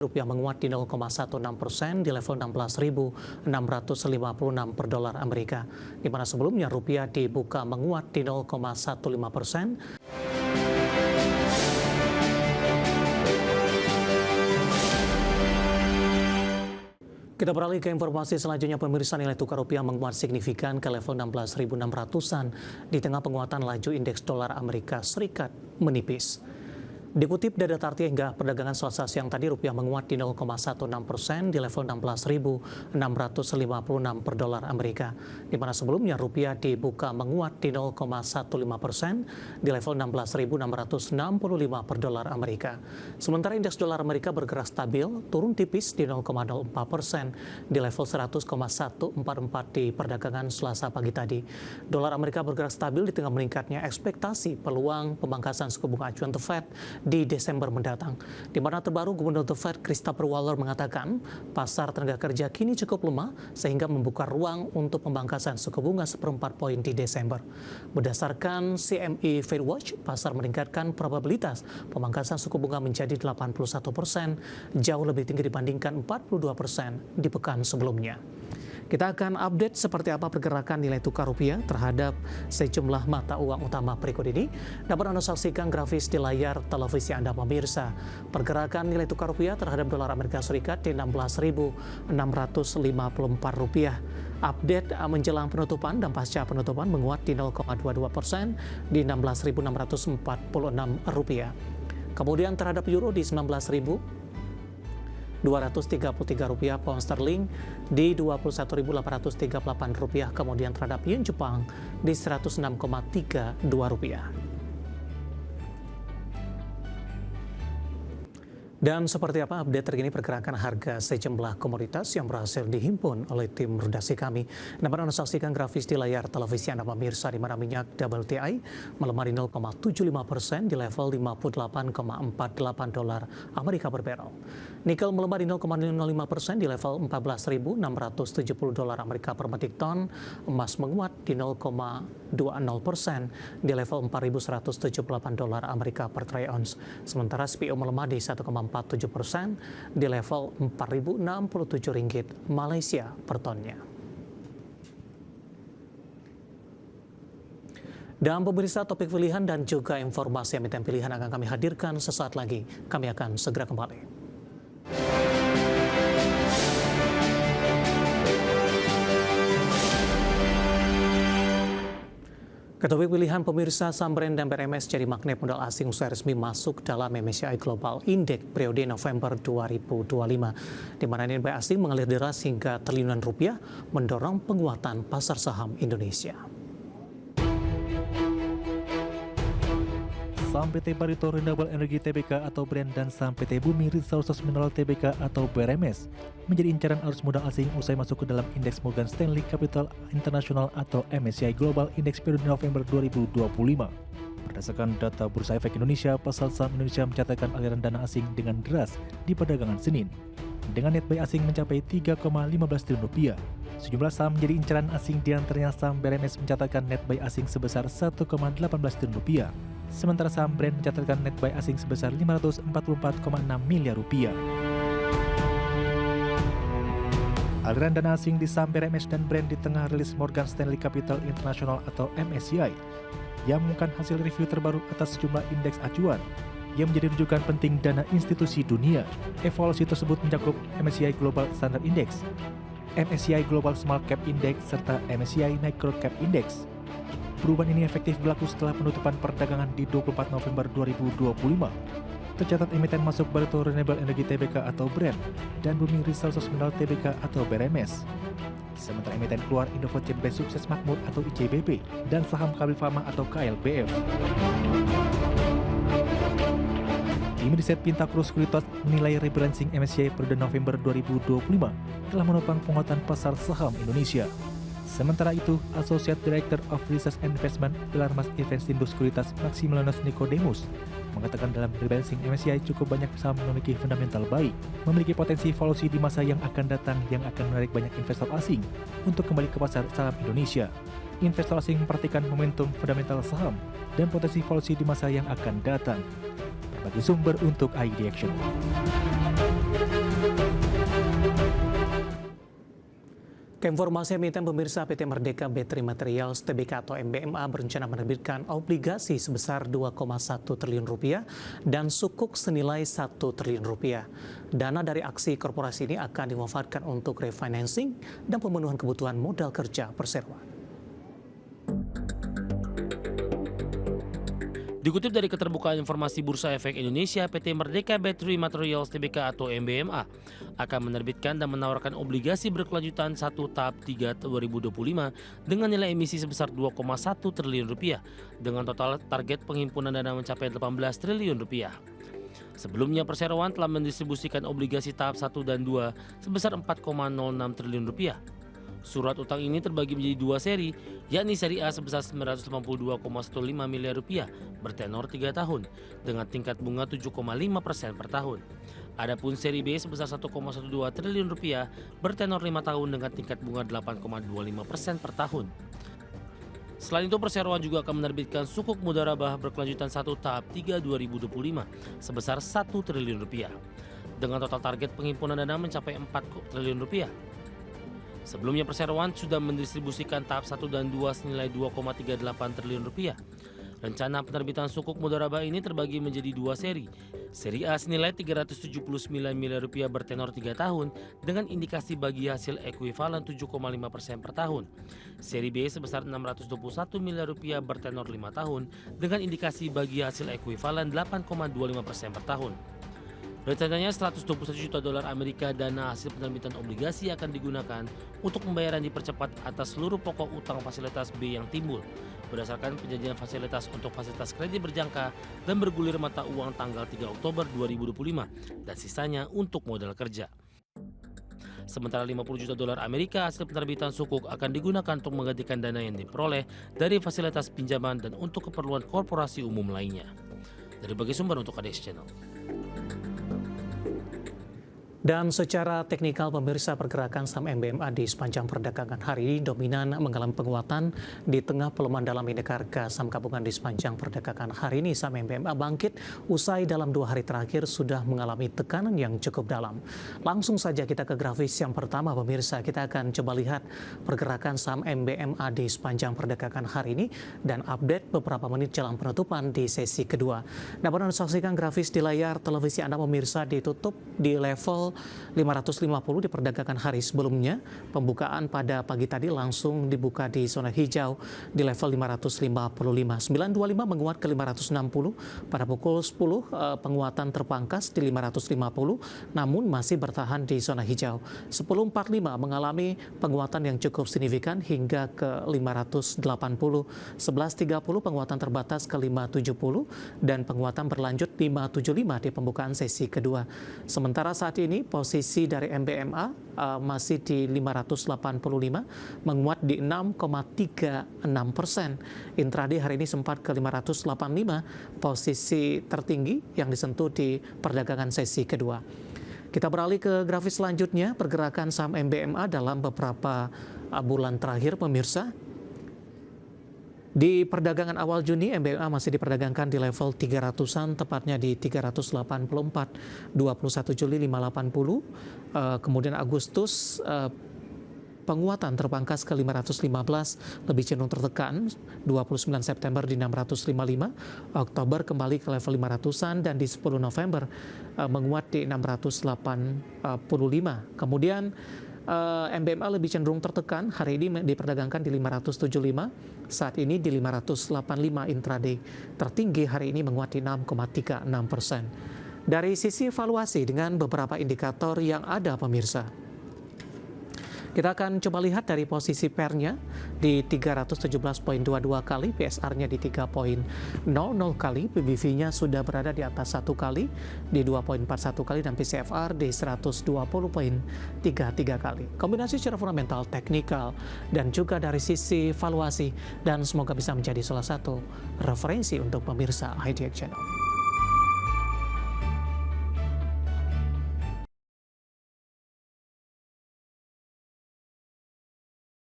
Rupiah menguat di 0,16% di level 16.656 per dolar Amerika, di mana sebelumnya rupiah dibuka menguat di 0,15%. Kita beralih ke informasi selanjutnya. Pemirsa, nilai tukar rupiah menguat signifikan ke level 16.600-an di tengah penguatan laju indeks dolar Amerika Serikat menipis. Dikutip dari data RT hingga perdagangan Selasa siang tadi, rupiah menguat di 0,16% di level 16.656 per dolar Amerika, di mana sebelumnya rupiah dibuka menguat di 0,15% di level 16.665 per dolar Amerika. Sementara indeks dolar Amerika bergerak stabil, turun tipis di 0,04% di level 100,144 di perdagangan Selasa pagi tadi. Dolar Amerika bergerak stabil di tengah meningkatnya ekspektasi peluang pemangkasan suku bunga acuan The Fed di Desember mendatang, di mana terbaru Gubernur The Fed Christopher Waller mengatakan pasar tenaga kerja kini cukup lemah sehingga membuka ruang untuk pemangkasan suku bunga 1/4 poin di Desember. Berdasarkan CME FedWatch, pasar meningkatkan probabilitas pemangkasan suku bunga menjadi 81%, jauh lebih tinggi dibandingkan 42% di pekan sebelumnya. Kita akan update seperti apa pergerakan nilai tukar rupiah terhadap sejumlah mata uang utama berikut ini. Dapat Anda saksikan grafis di layar televisi Anda pemirsa. Pergerakan nilai tukar rupiah terhadap dolar Amerika Serikat di 16.654 rupiah. Update menjelang penutupan dan pasca penutupan menguat di 0,22% di 16.646 rupiah. Kemudian terhadap euro di 19.233 rupiah, pound sterling di 21.838 rupiah, kemudian terhadap yen Jepang di 106,32 rupiah. Dan seperti apa update terkini pergerakan harga sejumlah komoditas yang berhasil dihimpun oleh tim redaksi kami. Dapat Anda saksikan grafis di layar televisi Anda pemirsa, di mana minyak WTI melemah di 0,75% di level 58,48 dolar Amerika per barrel. Nikel melemah di 0,05% di level 14.670 dolar Amerika per metrik ton. Emas menguat di 0,20% di level 4.178 dolar Amerika per troy ounce. Sementara CPO melemah di 1,47% di level Rp4.067 Malaysia per tonnya. Dan pemirsa, topik pilihan dan juga informasi emiten pilihan akan kami hadirkan sesaat lagi. Kami akan segera kembali. Topik pilihan pemirsa, saham Brand dan BRMS jadi magnet modal asing usai resmi masuk dalam MSCI Global Index periode November 2025, di mana nilai asing mengalir deras hingga triliunan rupiah mendorong penguatan pasar saham Indonesia. Saham PT Barito Renewable Energy Tbk atau BRAND dan saham PT Bumi Resources Mineral Tbk atau BRMS menjadi incaran arus modal asing usai masuk ke dalam indeks Morgan Stanley Capital International atau MSCI Global Index periode November 2025. Berdasarkan data Bursa Efek Indonesia, pasar saham Indonesia mencatatkan aliran dana asing dengan deras di perdagangan Senin, dengan net buy asing mencapai 3,15 triliun rupiah. Sejumlah saham menjadi incaran asing, diantaranya saham BRMS mencatatkan net buy asing sebesar 1,18 triliun rupiah. Sementara saham BRAND mencatatkan net buy asing sebesar 544,6 miliar rupiah. Aliran dana asing di saham BRMS dan BRAND di tengah rilis Morgan Stanley Capital International atau MSCI yang mengumumkan hasil review terbaru atas sejumlah indeks acuan yang menjadi rujukan penting dana institusi dunia. Evaluasi tersebut mencakup MSCI Global Standard Index, MSCI Global Small Cap Index, serta MSCI Micro Cap Index. Perubahan ini efektif berlaku setelah penutupan perdagangan di 24 November 2025. Tercatat emiten masuk Barito Renewable Energy Tbk atau BRAND dan Bumi Resources Mineral Tbk atau BRMS. Sementara emiten keluar Indofood Best Sukses Makmur atau ICBP dan saham Kabil Pharma atau KLPF. Tim riset Pintakrus Sekuritas menilai rebalancing MSCI periode November 2025 telah menopang penguatan pasar saham Indonesia. Sementara itu, Associate Director of Research and Investment Pelarmas Investindu Sekuritas Maximilianus Nicodemus mengatakan dalam rebalancing MSCI cukup banyak saham memiliki fundamental baik, memiliki potensi valuasi di masa yang akan datang yang akan menarik banyak investor asing untuk kembali ke pasar saham Indonesia. Investor asing memperhatikan momentum fundamental saham dan potensi valuasi di masa yang akan datang. Berbagai sumber untuk ID Action. Keinformasi emiten pemirsa, PT Merdeka Battery Materials Tbk atau MBMA berencana menerbitkan obligasi sebesar 2,1 triliun rupiah dan sukuk senilai 1 triliun rupiah. Dana dari aksi korporasi ini akan dimanfaatkan untuk refinancing dan pemenuhan kebutuhan modal kerja perseroan. Dikutip dari Keterbukaan Informasi Bursa Efek Indonesia, PT Merdeka Battery Materials Tbk atau MBMA akan menerbitkan dan menawarkan obligasi berkelanjutan 1 tahap 3 2025 dengan nilai emisi sebesar 2,1 triliun rupiah dengan total target penghimpunan dana mencapai 18 triliun rupiah. Sebelumnya perseroan telah mendistribusikan obligasi tahap 1 dan 2 sebesar 4,06 triliun rupiah. Surat utang ini terbagi menjadi 2 seri, yakni seri A sebesar 982,15 miliar rupiah bertenor 3 tahun dengan tingkat bunga 7,5% per tahun. Adapun seri B sebesar 1,12 triliun rupiah bertenor 5 tahun dengan tingkat bunga 8,25% per tahun. Selain itu, perseroan juga akan menerbitkan sukuk mudharabah berkelanjutan 1 tahap 3 2025 sebesar 1 triliun rupiah dengan total target penghimpunan dana mencapai 4 triliun rupiah. Sebelumnya perseroan sudah mendistribusikan tahap 1 dan 2 senilai 2,38 triliun rupiah. Rencana penerbitan sukuk mudharabah ini terbagi menjadi 2 seri. Seri A senilai 379 miliar rupiah bertenor 3 tahun dengan indikasi bagi hasil ekuivalen 7,5% per tahun. Seri B sebesar 621 miliar rupiah bertenor 5 tahun dengan indikasi bagi hasil ekuivalen 8,25% per tahun. Rencananya 121 juta dolar Amerika dana hasil penerbitan obligasi akan digunakan untuk pembayaran dipercepat atas seluruh pokok utang fasilitas B yang timbul berdasarkan perjanjian fasilitas untuk fasilitas kredit berjangka dan bergulir mata uang tanggal 3 Oktober 2025 dan sisanya untuk modal kerja. Sementara 50 juta dolar Amerika hasil penerbitan sukuk akan digunakan untuk menggantikan dana yang diperoleh dari fasilitas pinjaman dan untuk keperluan korporasi umum lainnya. Dari berbagai sumber untuk KDS Channel. Dan secara teknikal pemirsa, pergerakan saham MBMA di sepanjang perdagangan hari ini dominan mengalami penguatan di tengah pelemahan dalam indeks harga saham gabungan di sepanjang perdagangan hari ini. Saham MBMA bangkit usai dalam 2 hari terakhir sudah mengalami tekanan yang cukup dalam. Langsung saja kita ke grafis yang pertama pemirsa, kita akan coba lihat pergerakan saham MBMA di sepanjang perdagangan hari ini dan update beberapa menit jelang penutupan di sesi kedua. Dapat Anda saksikan grafis di layar televisi Anda pemirsa, ditutup di level 550 di perdagangan hari sebelumnya. Pembukaan pada pagi tadi langsung dibuka di zona hijau di level 555. 925 menguat ke 560. Pada pukul 10 penguatan terpangkas di 550 namun masih bertahan di zona hijau. 1045 mengalami penguatan yang cukup signifikan hingga ke 580. 1130 penguatan terbatas ke 570 dan penguatan berlanjut 575 di pembukaan sesi kedua. Sementara saat ini posisi dari MBMA masih di 585, menguat di 6,36%. Intraday hari ini sempat ke 585, posisi tertinggi yang disentuh di perdagangan sesi kedua. Kita beralih ke grafis selanjutnya, pergerakan saham MBMA dalam beberapa bulan terakhir pemirsa. Di perdagangan awal Juni, MBMA masih diperdagangkan di level 300-an, tepatnya di 384, 21 Juli 580, kemudian Agustus penguatan terpangkas ke 515, lebih cenderung tertekan, 29 September di 655, Oktober kembali ke level 500-an, dan di 10 November menguat di 685. Kemudian MBMA lebih cenderung tertekan, hari ini diperdagangkan di 575, saat ini di 585 intraday. Tertinggi hari ini menguat di 6,36%. Dari sisi valuasi dengan beberapa indikator yang ada pemirsa, kita akan coba lihat dari posisi PER-nya di 317,22 kali, PSR-nya di 3,00 kali, PBV-nya sudah berada di atas 1 kali di 2,41 kali, dan PCFR di 120,33 kali. Kombinasi secara fundamental, teknikal, dan juga dari sisi valuasi, dan semoga bisa menjadi salah satu referensi untuk pemirsa IDX Channel.